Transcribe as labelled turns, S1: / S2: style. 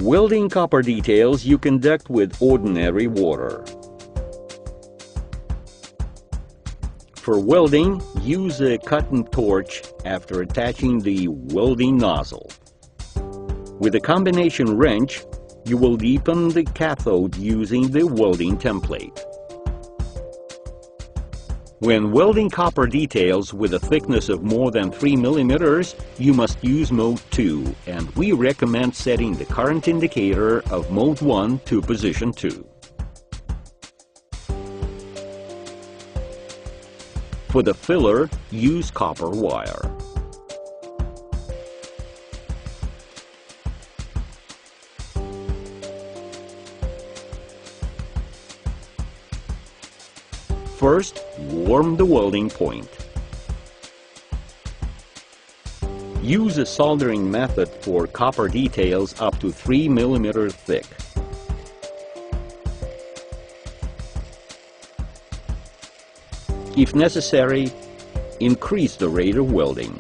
S1: Welding copper details you conduct with ordinary water. For welding, use a cotton torch after attaching the welding nozzle. With a combination wrench, you will deepen the cathode using the welding template. When welding copper details with a thickness of more than 3 mm, you must use mode 2, and we recommend setting the current indicator of mode 1 to position 2. For the filler, use copper wire. First, warm the welding point. Use a soldering method for copper details up to 3 mm thick. If necessary, increase the rate of welding.